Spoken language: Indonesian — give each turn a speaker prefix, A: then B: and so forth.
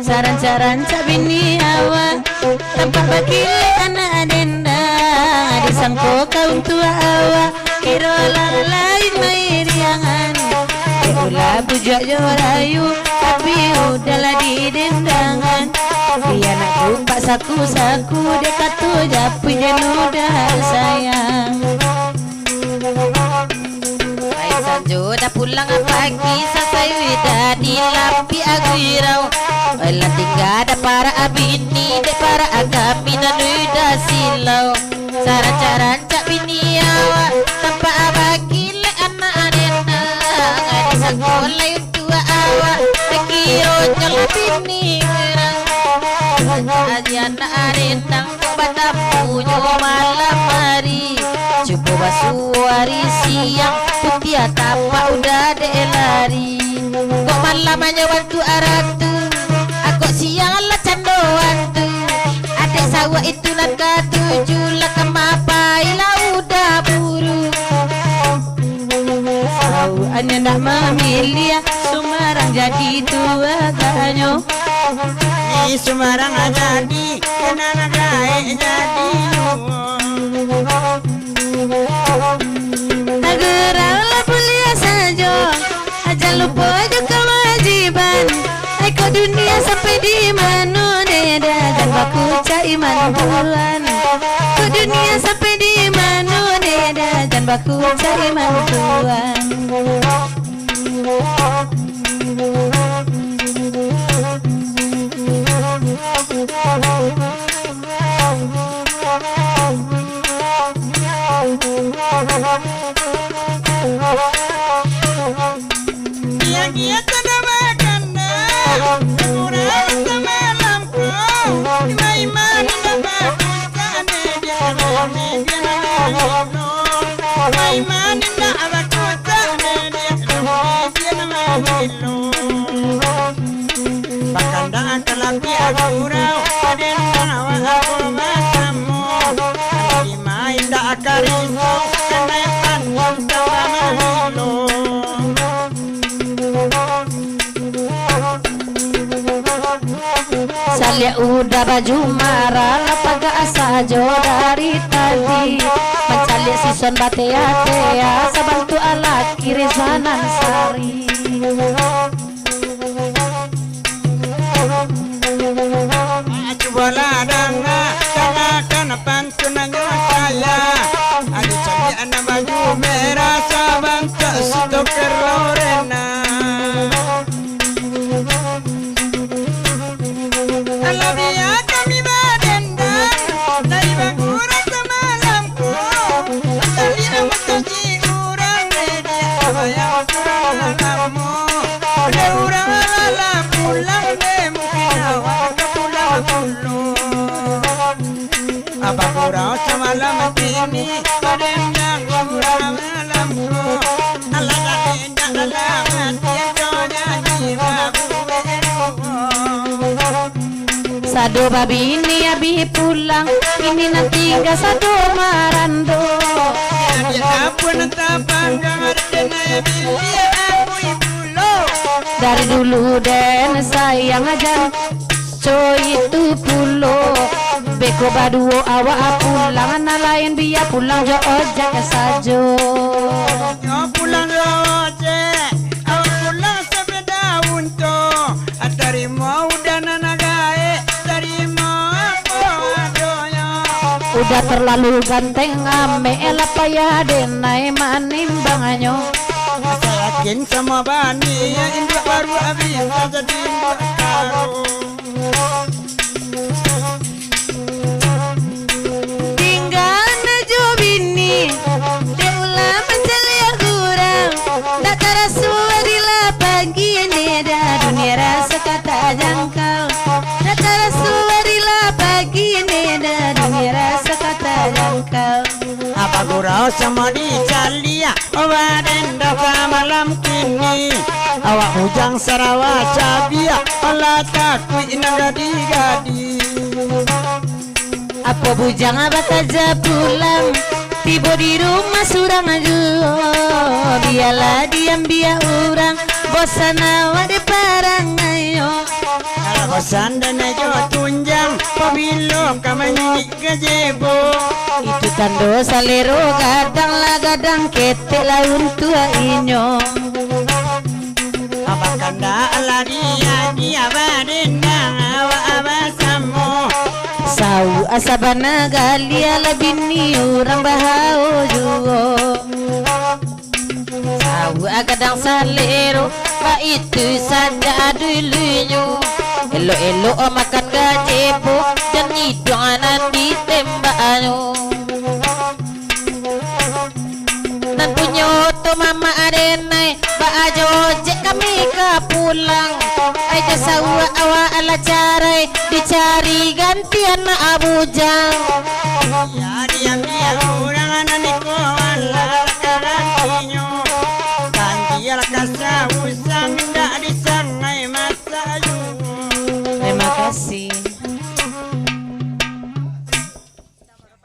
A: saran-saran sabini awa tampak bakil anak denda disangko kaum tua awa kiro lain mairiangan ulah bujak jorayu tapi udahlah di dendangan dia nak pak saku-saku dekat tu japu jenudah sayang Sanjo dah pulang pagi selesai dah dilapi agirau Olah tinggal ada para abini de para agami dan udah silau saran-saran cak bini awak tanpa abagi le anak adena ngadi sekolah tua awak kiro nyala bini aja anak adena pada punya malam hari coba basuari siang putih tapak udah de lari kok malam hanya bantu aratu aku siang lah candoan tu adik sawah itu nak ketujuh lah kemapai lah udah buru sawaannya nak memilih Sumarang jadi tua ganyo
B: di Sumarang jadi kenana gae jadi
A: Nageraulah belia saja aja lupa aja kewajiban Eko dunia sampai di mana deda dan baku cari mantuan Ke dunia sampai di mana deda dan baku cari mantuan
B: Dia tidak makan kurang semalamku Maiman dapat kane dia Maiman dapat kane dia Bakanda kalapi agurau padena wa aku masamu di main dak kariso kenetan sama hilo
A: Salia udah baju marah lapaga sajo dari tadi mencari sison batea-tea sabantu ala kiri zanan sari
B: Cobalah danga katakan pantunannya saya ada cari anak baju merah sabantu stoker Lorena Alabia kami badendang dari baguran semalamku tadi amat tadi urang media yang kurang kamu udah urang lala pulang deh mungkin awak ke pulang dulu apa kurang semalam ini badendang kurang malamku Allah badendang dalam hati jonya jiwa
A: Sado babi ini abi pulang ini nanti gak sado marando
B: dia pun tapan gambar denai dia aku ibulo
A: dari dulu dan sayang aja coy itu pulo beko baduo awak pulang anak lain biar pulang jo ojek sajo
B: pulang jo ojek awak pulang sepeda untung dari mau dan anak
A: udah terlalu ganteng ame elapa ya denai manimbanganyo
B: sakin sama bani ya induk baru habis jadi induk karo
A: tinggal najo bini deula mencari kurang tak terasu adila pagi ini dah dunia rasa kata jangkau tak terasu adila pagi ini dah dunia rasa kata jangkau
B: apa gurau sama di Jalia badan dah malam kini awak hujang Sarawak cabia Allah takui gadi-gadi
A: apa bujang abad aja pulang tiba di rumah surang aja biarlah diam biar orang bosan awak di parang ayo
B: Kalau bosan dan ayo tunjang pabilong kamanyi gazebo.
A: Itu tando salero gadang la gadang ketek laun tua inyo.
B: Abakanda dia badendang awa abasamo.
A: Sau asabana galia labini orang bahao juo. Sau agadang salero pa itu saja dulunya. Elo-elo makan gazebo dan hidangan ditembaknya. Dan punya to mama adenai ba ajo je kami ke pulang. Aja sawa awa ala carai dicari gantian abujang.
B: Ya diam orang ananiko ala karantinyo. Tangial kasau saminda disangai masayu.
A: Terima kasih.